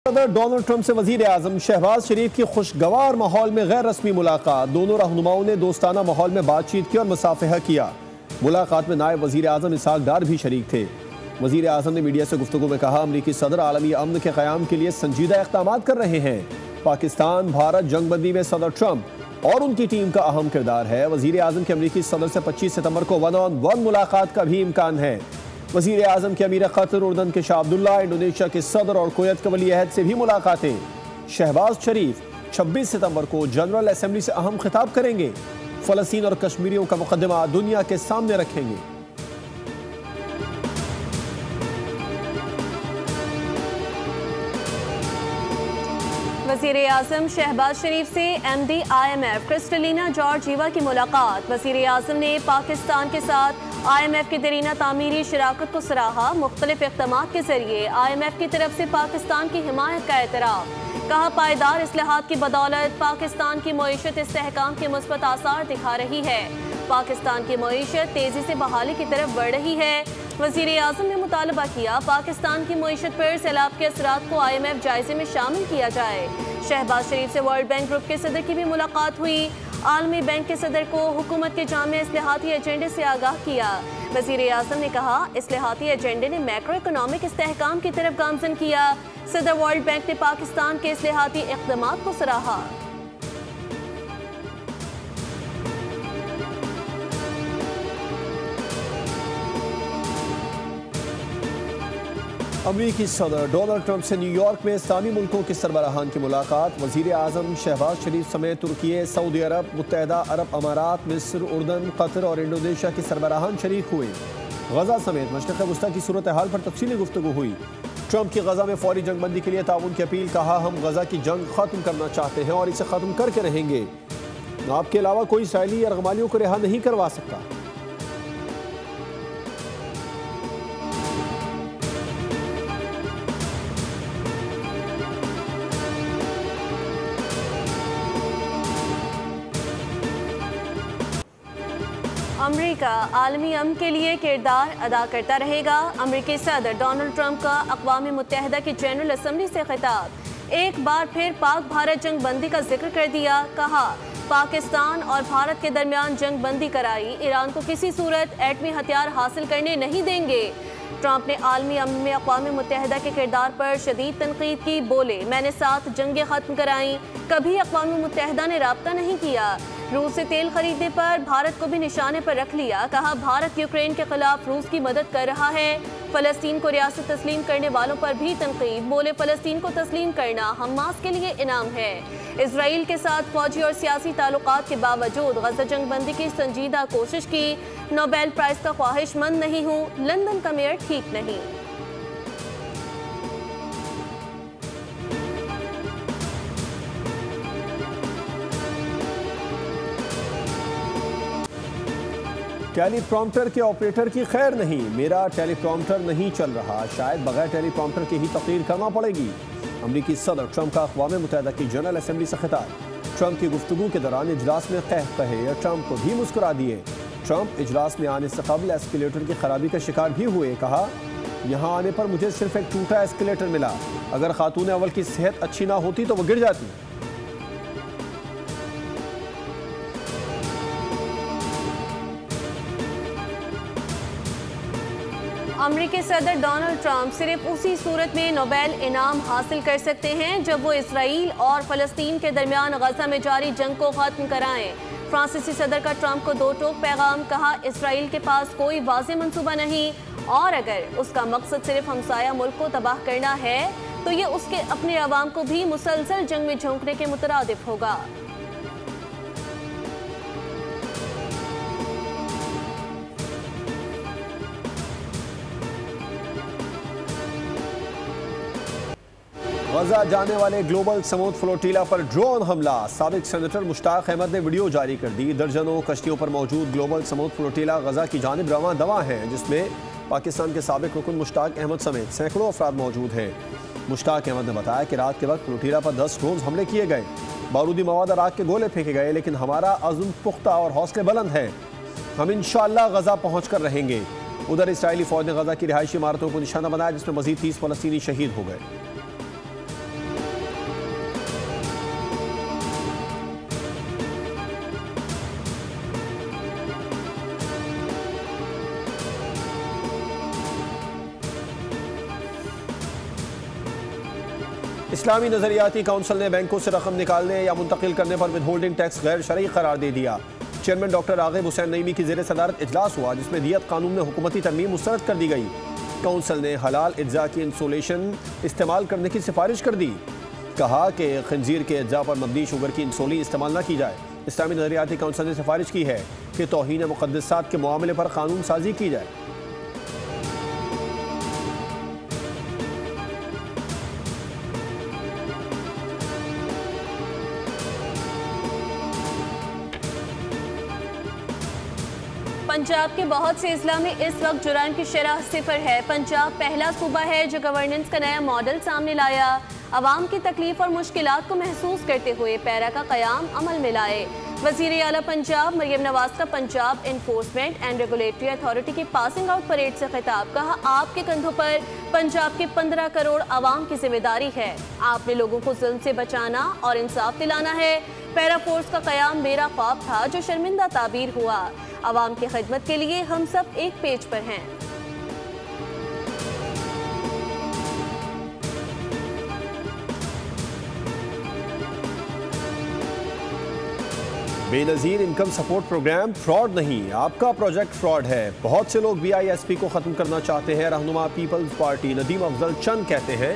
सदर Donald Trump से वजीर आजम शहबाज शरीफ की खुशगवार माहौल में गैर रस्मी मुलाकात। दोनों रहनुमाओं ने दोस्ताना माहौल में बातचीत की और मुसाफिहा किया। मुलाकात में नायब वजीर आजम इसहाक डार भी शरीक थे। वजीर आजम ने मीडिया से गुफ्तगू में कहा, अमरीकी सदर आलमी अमन के क़याम के लिए संजीदा इक़दाम कर रहे हैं। पाकिस्तान भारत जंगबंदी में सदर ट्रंप और उनकी टीम का अहम किरदार है। वजीर आजम के अमरीकी सदर से 25 सितंबर को 1-on-1 मुलाकात का भी इम्कान है। वजीर आजम के अमीर क़तर उर्दन के शाह अब्दुल्ला, इंडोनेशिया के सदर और कुवैत के वली अहद से भी मुलाकातें। शहबाज शरीफ 26 सितंबर को जनरल असेंबली से अहम खिताब करेंगे। फ़लस्तीन और कश्मीरियों का मुकदमा दुनिया के सामने रखेंगे। वज़ीर आज़म शहबाज शरीफ से MD IMF क्रिस्टलिना जॉर्जिवा की मुलाकात। वज़ीर आज़म ने पाकिस्तान के साथ IMF की दरीना तामीरी शराकत को सराहा। मुख्तलिफ इक़दामात के जरिए IMF की तरफ से पाकिस्तान की हिमायत का एतराफ़। कहा, पायदार इस्लाहात की बदौलत पाकिस्तान की मईशत इस्तेहकाम के मुस्बत आसार दिखा रही है। पाकिस्तान की मईशत तेज़ी से बहाली की तरफ बढ़ रही है। वज़ीर आज़म ने मुतालबा किया, पाकिस्तान की मईशत पर सैलाब के असरात को IMF जायजे में शामिल किया जाए। शहबाज शरीफ से वर्ल्ड बैंक ग्रुप के सदर की भी मुलाकात हुई। आलमी बैंक के सदर को हुकूमत के जामे इस्लाहाती एजेंडे से आगाह किया। वज़ीर आज़म ने कहा, इस्लाहाती एजेंडे ने मैक्रो इकोनॉमिक इस्तेहकाम की तरफ गामजन किया। सदर वर्ल्ड बैंक ने पाकिस्तान के इस्लाहाती इक़दामात को सराहा। अमरीकी सदर डोनाल्ड ट्रंप से न्यूयॉर्क में इस्लामी मुल्कों के सरबराहान की मुलाकात। वज़ीर आज़म शहबाज शरीफ समेत तुर्की, सऊदी अरब, मुत्तहदा अरब अमारात, मिस्र, उर्दन, कतर और इंडोनेशिया के सरबराहान शरीक हुए। गजा समेत मशरिक़ वस्ता की सूरत हाल पर तफसीली गुफ्तगू हुई। ट्रंप की गजा में फौरी जंगबंदी के लिए ताउन की अपील। कहा, हम गजा की जंग खत्म करना चाहते हैं और इसे खत्म करके रहेंगे। आपके अलावा कोई इसराइली यरगमालियों को रिहा नहीं करवा सकता। अमेरिका आलमी अमन के लिए किरदार अदा करता रहेगा। अमेरिकी सदर डोनाल्ड ट्रंप का अक़वाम मुत्तहिदा की जनरल असम्बली से खिताब। एक बार फिर पाक भारत जंग बंदी का जिक्र कर दिया। कहा, पाकिस्तान और भारत के दरमियान जंग बंदी कराई। ईरान को किसी सूरत एटमी हथियार हासिल करने नहीं देंगे। ट्रंप ने आलमी अमन में अक़वाम मुत्तहिदा के किरदार पर शदीद तनकीद की। बोले, मैंने 7 जंगें ख़त्म कराई, कभी अक़वाम मुत्तहिदा ने राब्ता नहीं किया। रूस से तेल खरीदने पर भारत को भी निशाने पर रख लिया। कहा, भारत यूक्रेन के खिलाफ रूस की मदद कर रहा है। फ़लस्तीन को रियासत तस्लीम करने वालों पर भी तनकीद। बोले, फ़लस्तीन को तस्लीम करना हमास के लिए इनाम है। इसराइल के साथ फौजी और सियासी ताल्लुकात के बावजूद गजा जंग बंदी की संजीदा कोशिश की। नोबेल प्राइज़ का ख्वाहिशमंद नहीं हूँ, लंदन का मेयर ठीक नहीं। टेलीप्रॉम्प्टर के ऑपरेटर की खैर नहीं, मेरा टेलीप्रॉम्प्टर नहीं चल रहा, शायद बगैर टेलीप्रॉम्प्टर के ही तकरीर करना पड़ेगी। अमरीकी सदर ट्रंप का अक़वाम मुत्तहिदा की जनरल असेंबली से खिताब। ट्रंप की गुफ्तगू के दौरान इजलास में कहे ट्रंप को भी मुस्कुरा दिए। ट्रंप इजलास में आने से कबल एस्केलेटर की खराबी का शिकार भी हुए। कहा, यहाँ आने पर मुझे सिर्फ एक टूटा एस्केलेटर मिला, अगर खातून अव्वल की सेहत अच्छी ना होती तो वो गिर जाती। अमेरिकी सदर डोनाल्ड ट्रंप सिर्फ उसी सूरत में नोबेल इनाम हासिल कर सकते हैं जब वो इसराइल और फ़लस्तीन के दरमियान गजा में जारी जंग को ख़त्म कराएं। फ्रांसीसी सदर का ट्रंप को 2 टोक पैगाम। कहा, इसराइल के पास कोई वाज़ेह मंसूबा नहीं और अगर उसका मकसद सिर्फ हमसाया मुल्क को तबाह करना है तो ये उसके अपने अवाम को भी मुसलसल जंग में झोंकने के मुतरादिफ होगा। गजा जाने वाले ग्लोबल समूद फ्लोटीला पर ड्रोन हमला। साबिक सेनेटर मुश्ताक अहमद ने वीडियो जारी कर दी। दर्जनों कश्तियों पर मौजूद ग्लोबल समूद फ्लोटीला गजा की जानिब रवां दवा है, जिसमें पाकिस्तान के साबिक रुकन मुश्ताक अहमद समेत सैकड़ों अफराद मौजूद हैं। मुश्ताक अहमद ने बताया कि रात के वक्त फ्लोटीला पर 10 ड्रोन हमले किए गए, बारूदी मवाद और आग के गोले फेंके गए, लेकिन हमारा अज़्म पुख्ता और हौसले बुलंद है। हम इंशाअल्लाह गजा पहुँच कर रहेंगे। उधर इसराइली फौज ने गजा की रिहायशी इमारतों को निशाना बनाया, जिसमें मजीद 30 फ़लस्तीनी शहीद हो गए। इस्लामी नजरियाती काउंसिल ने बैंकों से रकम निकालने या मुंतकिल करने पर विदहोल्डिंग टैक्स गैर शरई करार दे दिया। चेयरमैन डॉक्टर रागिब हुसैन नईमी की ज़ेर सदारत इजलास हुआ, जिसमें दियत कानून में हुकूमती तरमीम मुस्तरद कर दी गई। काउंसिल ने हलाल अज्जा की इंसोलेशन इस्तेमाल करने की सिफारिश कर दी। कहा कि खंजीर के अज्जा पर मबनी शुगर की इंसोली इस्तेमाल न की जाए। इस्लामी नजरियाती काउंसिल ने सिफारिश की है कि तौहीन मुक़द्दसात के मामले पर कानून साजी की जाए। पंजाब के बहुत से अजला में इस वक्त जुर्म की शरह सिफर है। पंजाब पहला सूबा है जो गवर्नेंस का नया मॉडल सामने लाया। अवाम की तकलीफ और मुश्किलात को महसूस करते हुए पैरा का क़याम अमल में लाए। वज़ीर आला पंजाब मरियम नवाज का Punjab enforcement and regulatory authority की पासिंग आउट परेड से खिताब। कहा, आपके कंधों पर पंजाब के 15 करोड़ आवाम की जिम्मेदारी है। आपने लोगों को जुल्म से बचाना और इंसाफ दिलाना है। पैरा फोर्स का क़याम मेरा ख्वाब था जो शर्मिंदा ताबीर हुआ। अवाम की खिदमत के लिए हम सब एक पेज पर हैं। Benazir income support program fraud नहीं, आपका प्रोजेक्ट फ्रॉड है। बहुत से लोग BISP को ख़त्म करना चाहते हैं। रहनुमा पीपल्स पार्टी नदीम अफजल चंद कहते हैं,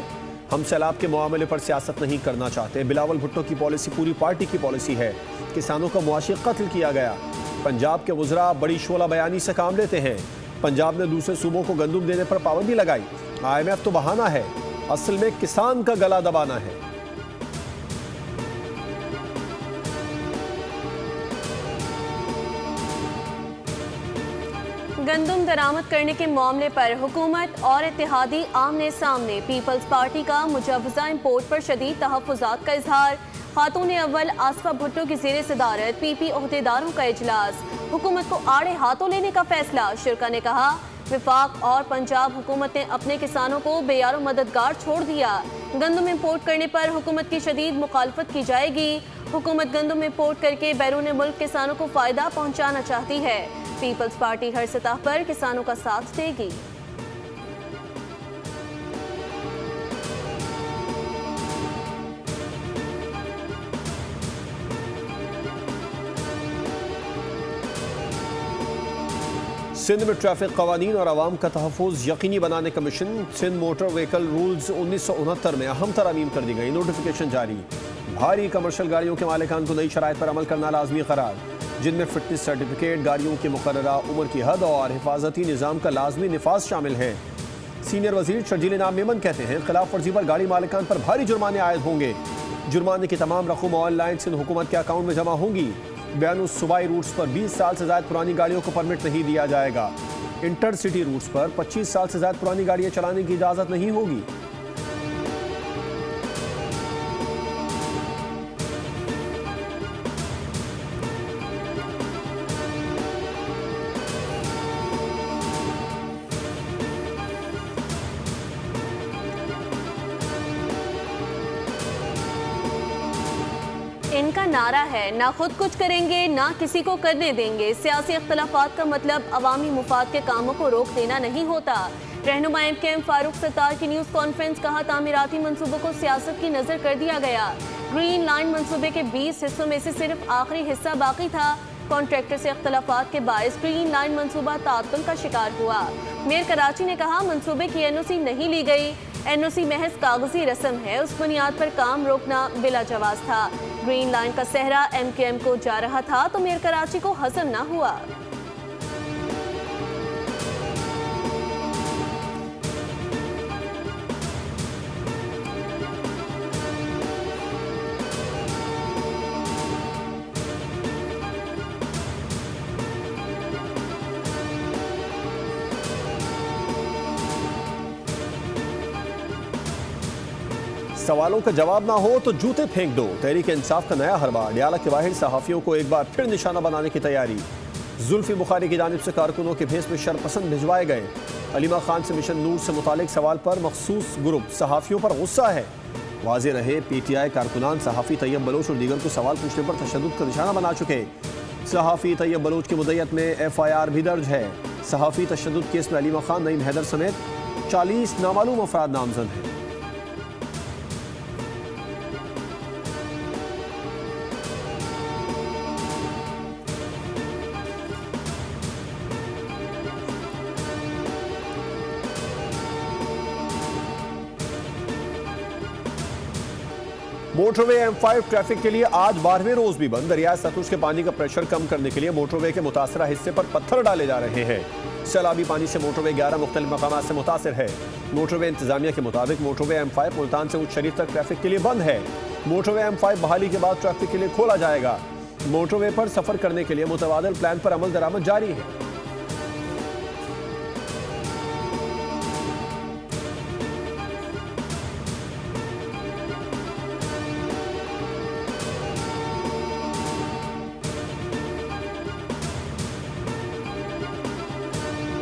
हम सैलाब के मामले पर सियासत नहीं करना चाहते। बिलावल भुट्टो की पॉलिसी पूरी पार्टी की पॉलिसी है। किसानों का मुआशी कत्ल किया गया। पंजाब के वज़रा बड़ी शोला बयानी से काम लेते हैं। पंजाब ने दूसरे सूबों को गंदुम देने पर पाबंदी लगाई। IMF तो बहाना है, असल में किसान का गला दबाना है। गंदुम दरामद करने के मामले पर हुकूमत और इत्तेहादी आमने सामने। पीपल्स पार्टी का मुजवजा इम्पोर्ट पर शदीद तहफ़्फ़ुज़ात का इजहार। खातून अव्वल आसफा भुट्टो की ज़ेर सदारत PP ओहदेदारों का इजलास। हुकूमत को आड़े हाथों लेने का फैसला। शिरका ने कहा, विफाक और पंजाब हुकूमत ने अपने किसानों को बेयारो मददगार छोड़ दिया। गंदम इम्पोर्ट करने पर हुकूमत की शदीद मुखालफत की जाएगी। हुकूमत गंदम इम्पोर्ट करके बैरून मुल्क किसानों को फ़ायदा पहुँचाना चाहती है। पीपल्स पार्टी हर सतह पर किसानों का साथ देगी। सिंध में ट्रैफिक कवानीन और आवाम का तहफ़्फ़ुज़ यकीनी बनाने का मिशन। सिंध मोटर व्हीकल रूल्स 1969 में अहम तरमीम कर दी गई। नोटिफिकेशन जारी। भारी कमर्शल गाड़ियों के मालिकान को नई शराइत पर अमल करना लाजमी करार, जिनमें फिटनेस सर्टिफिकेट, गाड़ियों की मुकर्ररा उम्र की हद और हिफाजती निज़ाम का लाजमी निफाज शामिल हैं। सीनियर वजीर शर्जील इनाम मेमन कहते हैं, खिलाफ वर्जी पर गाड़ी मालिकान पर भारी जुर्माने आयद होंगे। जुर्माने की तमाम रकम ऑनलाइन सिंध हुकूमत के अकाउंट में जमा होंगी। बयान सूबाई रूट्स पर 20 साल से ज़्यादा पुरानी गाड़ियों को परमिट नहीं दिया जाएगा। इंटर सिटी रूट्स पर 25 साल से ज़्यादा पुरानी गाड़ियाँ चलाने की इजाज़त नहीं होगी। इनका नारा है, ना खुद कुछ करेंगे ना किसी को करने देंगे। सियासी इख्तलाफात का मतलब अवामी मुफाद के कामों को रोक देना नहीं होता। रहनुमा MKM फारूक सत्तार की न्यूज़ कॉन्फ्रेंस। कहा, तामीराती मंसूबों को सियासत की नज़र कर दिया गया। ग्रीन लाइन मंसूबे के 20 हिस्सों में से सिर्फ आखिरी हिस्सा बाकी था। कॉन्ट्रैक्टर से इख्तलाफात के बायस ग्रीन लाइन मंसूबा ताअत्तुल का शिकार हुआ। मेयर कराची ने कहा, मंसूबे की NOC नहीं ली गई। NOC महज कागजी रस्म है, उस बुनियाद पर काम रोकना बिला जवाज था। ग्रीन लाइन का सहरा MKM को जा रहा था तो मेयर कराची को हजम ना हुआ। सवालों का जवाब ना हो तो जूते फेंक दो। तहरीक इंसाफ का नया हरबा। डियाला के वाहिद सहाफ़ियों को एक बार फिर निशाना बनाने की तैयारी। जुल्फी बुखारी की जानिब से कारकुनों के भेस में शरपसंद भिजवाए गए। अलीमा खान से मिशन नूर से मुतालिक सवाल पर मखसूस ग्रुप सहाफ़ियों पर गुस्सा है। वाज़े रहे, PTI कारकुनान सहाफ़ी तैयब बलोच और दीगर को सवाल पूछने पर तशद्दुद का निशाना बना चुके। सहाफ़ी तैयब बलोच की मुद्दत में FIR भी दर्ज है। सहाफ़ी तशद्दुद केस में अलीमा खान, नईम हैदर समेत 40 नामालूम अफराद नामजद हैं। मोटरवे M5 ट्रैफिक के लिए आज 12वें रोज भी बंद। दरिया सतलुज के पानी का प्रेशर कम करने के लिए मोटरवे के मुतासरा हिस्से पर पत्थर डाले जा रहे हैं। सैलाबी पानी से मोटरवे 11 मुख्तलिफ मकामात से मुतासर है। मोटरवे इंतजामिया के मुताबिक मोटरवे M5 मुल्तान से उच्च शरीफ तक ट्रैफिक के लिए बंद है। मोटरवे M5 बहाली के बाद ट्रैफिक के लिए खोला जाएगा। मोटरवे पर सफर करने के लिए मुतबादिल प्लान पर अमल दरामद जारी है।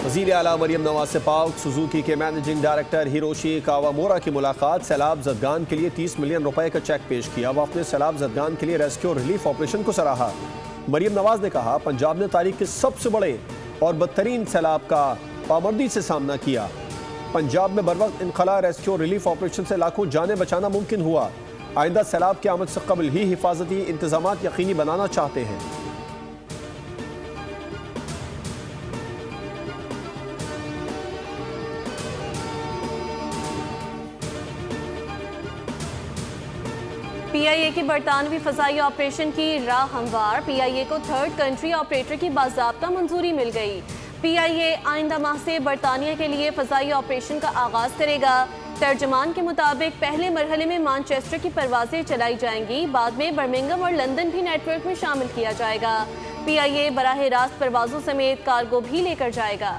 वज़ीर आला मरियम नवाज से पाक सुजुकी के मैनेजिंग डायरेक्टर हिरोशी कावामोरा की मुलाकात। सैलाब ज़दगान के लिए 30 मिलियन रुपए का चेक पेश किया। वफ़द ने सैलाब ज़दगान के लिए रेस्क्यू और रिलीफ ऑपरेशन को सराहा। मरियम नवाज ने कहा, पंजाब ने तारीख के सबसे बड़े और बदतरीन सैलाब का पाबंदी से सामना किया। पंजाब में बरवक्त इनखला रेस्क्यू और रिलीफ ऑपरेशन से लाखों जानें बचाना मुमकिन हुआ। आइंदा सैलाब की आमद से कबल ही हिफाजती इंतजाम यकीनी बनाना चाहते हैं। PIA की बरतानवी फ़ज़ाई ऑपरेशन की राह हमवार। PIA को थर्ड कंट्री ऑपरेटर की बाज़ाब्ता मंजूरी मिल गई। PIA आइंदा माह से बरतानिया के लिए फ़ज़ाई ऑपरेशन का आगाज़ करेगा। तर्जमान के मुताबिक पहले मरहले में मानचेस्टर की परवाजें चलाई जाएंगी, बाद में बर्मिंघम और लंदन भी नेटवर्क में शामिल किया जाएगा। PIA बराह रास्त परवाजों समेत कार्गो भी लेकर जाएगा।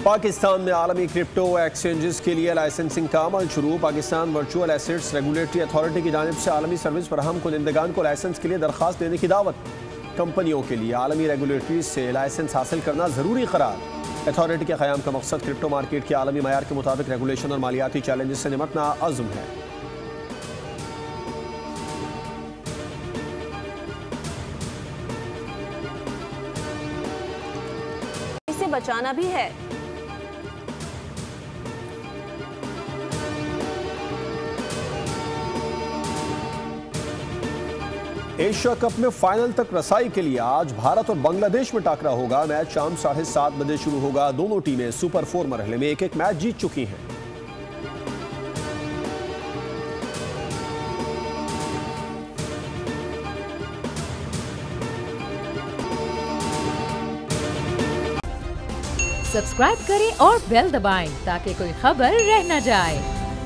पाकिस्तान में आलमी क्रिप्टो एक्सचेंजेस के लिए लाइसेंसिंग का अमल शुरू। Pakistan virtual assets regulatory authority की जानिब से आलमी सर्विस फराहम कुनिंदगान को लाइसेंस के लिए दरख्वास्त देने की दावत। कंपनियों के लिए आलमी रेगुलेटरी से लाइसेंस हासिल करना ज़रूरी करार। अथॉरिटी के क़याम का मकसद क्रिप्टो मार्केट के आलमी मयार के मुताबिक रेगुलेशन और मालियाती चैलेंजेस से निपटना अज़्म है। इसे बचाना भी है। एशिया कप में फाइनल तक रसाई के लिए आज भारत और बांग्लादेश में टाकरा होगा। मैच शाम 7:30 बजे शुरू होगा। दोनों टीमें सुपर 4 मरहले में एक मैच जीत चुकी हैं। सब्सक्राइब करें और बेल दबाएं ताकि कोई खबर रह न जाए।